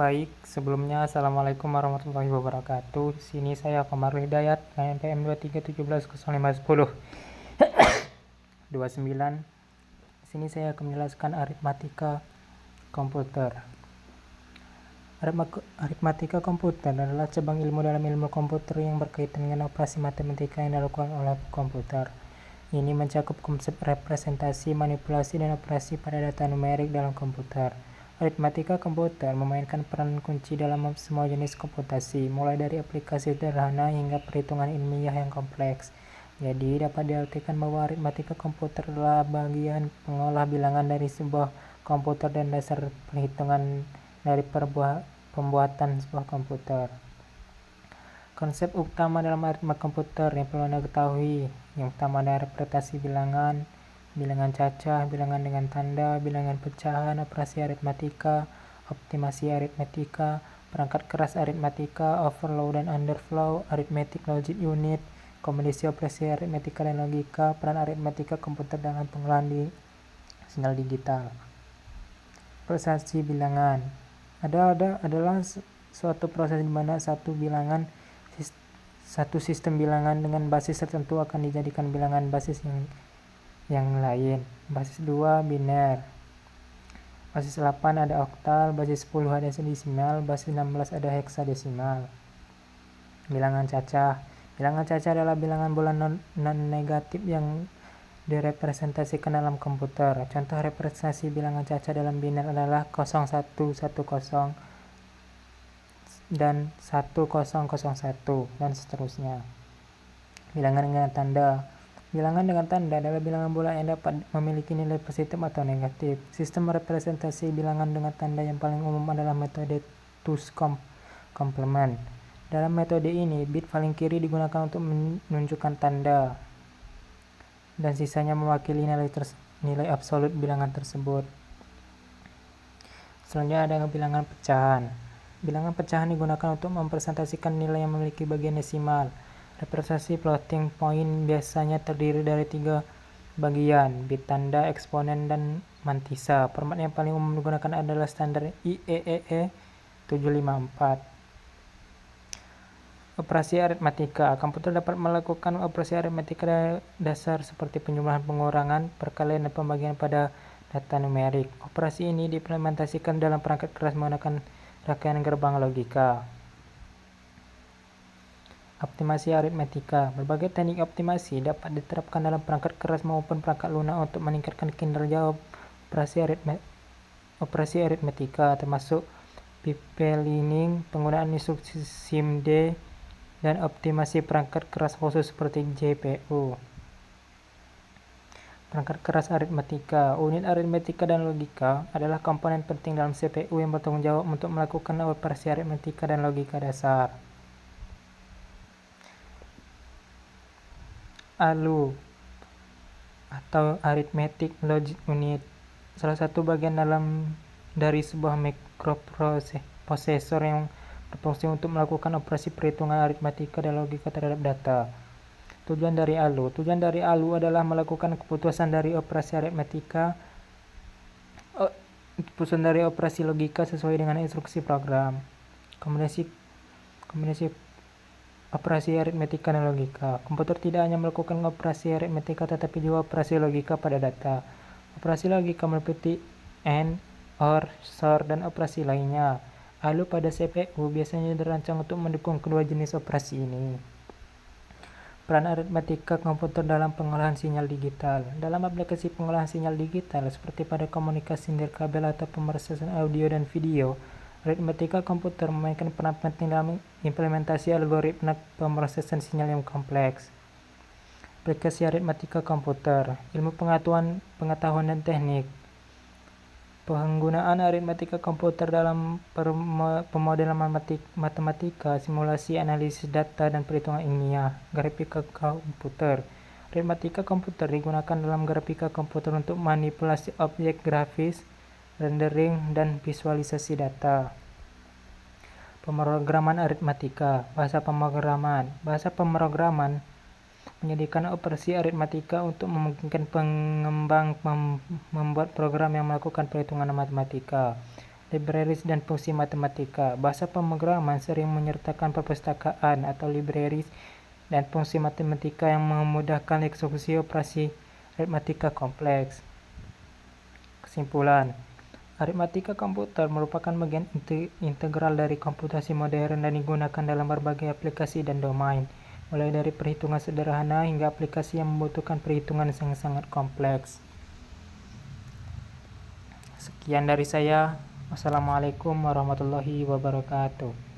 Baik, sebelumnya Assalamualaikum warahmatullahi wabarakatuh. Di sini saya Komarul Hidayat, NPM 23170510 29. Di sini saya akan menjelaskan aritmatika komputer. Aritmatika komputer adalah cabang ilmu dalam ilmu komputer yang berkaitan dengan operasi matematika yang dilakukan oleh komputer. Ini mencakup konsep representasi, manipulasi, dan operasi pada data numerik dalam komputer. Aritmatika komputer memainkan peran kunci dalam semua jenis komputasi, mulai dari aplikasi sederhana hingga perhitungan ilmiah yang kompleks. Jadi, dapat diartikan bahwa aritmatika komputer adalah bagian pengolah bilangan dari sebuah komputer dan dasar perhitungan dari pembuatan sebuah komputer. Konsep utama dalam aritmatika komputer yang perlu Anda ketahui, yang pertama ada representasi bilangan, bilangan cacah, bilangan dengan tanda, bilangan pecahan, operasi aritmatika, optimasi aritmatika, perangkat keras aritmatika, overflow dan underflow, arithmetic logic unit, kombinasi operasi aritmatika dan logika, peran aritmatika komputer dalam pengolahan sinyal digital. Representasi bilangan adalah suatu proses di mana satu sistem bilangan dengan basis tertentu akan dijadikan bilangan basis yang lain. Basis 2 biner, basis 8 ada oktal, basis 10 ada desimal, basis 16 ada heksadesimal. Bilangan cacah adalah bilangan bulan non-negatif yang direpresentasikan dalam komputer. Contoh representasi bilangan cacah dalam biner adalah 0110 dan 1001 dan seterusnya. Bilangan dengan tanda adalah bilangan bulat yang dapat memiliki nilai positif atau negatif. Sistem representasi bilangan dengan tanda yang paling umum adalah metode two's complement. Dalam metode ini, bit paling kiri digunakan untuk menunjukkan tanda dan sisanya mewakili nilai absolut bilangan tersebut. Selanjutnya ada bilangan pecahan. Bilangan pecahan digunakan untuk mempresentasikan nilai yang memiliki bagian desimal. Representasi floating point biasanya terdiri dari 3 bagian, bit tanda, eksponen, dan mantisa. Format yang paling umum digunakan adalah standar IEEE 754. Operasi aritmatika. Komputer dapat melakukan operasi aritmatika dasar seperti penjumlahan, pengurangan, perkalian, dan pembagian pada data numerik. Operasi ini diimplementasikan dalam perangkat keras menggunakan rangkaian gerbang logika. Optimasi aritmatika. Berbagai teknik optimasi dapat diterapkan dalam perangkat keras maupun perangkat lunak untuk meningkatkan kinerja operasi aritmatika, termasuk pipelining, penggunaan instruksi SIMD, dan optimasi perangkat keras khusus seperti GPU. Perangkat keras aritmatika. Unit aritmatika dan logika adalah komponen penting dalam CPU yang bertanggung jawab untuk melakukan operasi aritmatika dan logika dasar. ALU atau Arithmetic Logic Unit, salah satu bagian dari sebuah mikroprosesor yang berfungsi untuk melakukan operasi perhitungan aritmatika dan logika terhadap data. Tujuan dari ALU adalah melakukan keputusan dari operasi logika sesuai dengan instruksi program. Kombinasi operasi aritmatika dan logika. Komputer tidak hanya melakukan operasi aritmatika tetapi juga operasi logika pada data. Operasi logika meliputi AND, OR, SOR, dan operasi lainnya. ALU pada CPU biasanya dirancang untuk mendukung kedua jenis operasi ini. Peran aritmatika komputer dalam pengolahan sinyal digital. Dalam aplikasi pengolahan sinyal digital seperti pada komunikasi nirkabel atau pemrosesan audio dan video, aritmatika komputer memainkan peran penting dalam implementasi algoritma pemrosesan sinyal yang kompleks. Aplikasi aritmatika komputer, ilmu pengetahuan dan teknik. Penggunaan aritmatika komputer dalam pemodelan matematika, simulasi, analisis data, dan perhitungan ilmiah. Grafika komputer. Aritmatika komputer digunakan dalam grafika komputer untuk manipulasi objek grafis, rendering, dan visualisasi data. Pemrograman aritmatika. Bahasa pemrograman menyediakan operasi aritmatika untuk memungkinkan pengembang membuat program yang melakukan perhitungan matematika. libraries, dan fungsi matematika. Bahasa pemrograman sering menyertakan perpustakaan atau libraries dan fungsi matematika yang memudahkan eksekusi operasi aritmatika kompleks. Kesimpulan, aritmatika komputer merupakan bagian integral dari komputasi modern dan digunakan dalam berbagai aplikasi dan domain, mulai dari perhitungan sederhana hingga aplikasi yang membutuhkan perhitungan yang sangat kompleks. Sekian dari saya. Wassalamualaikum warahmatullahi wabarakatuh.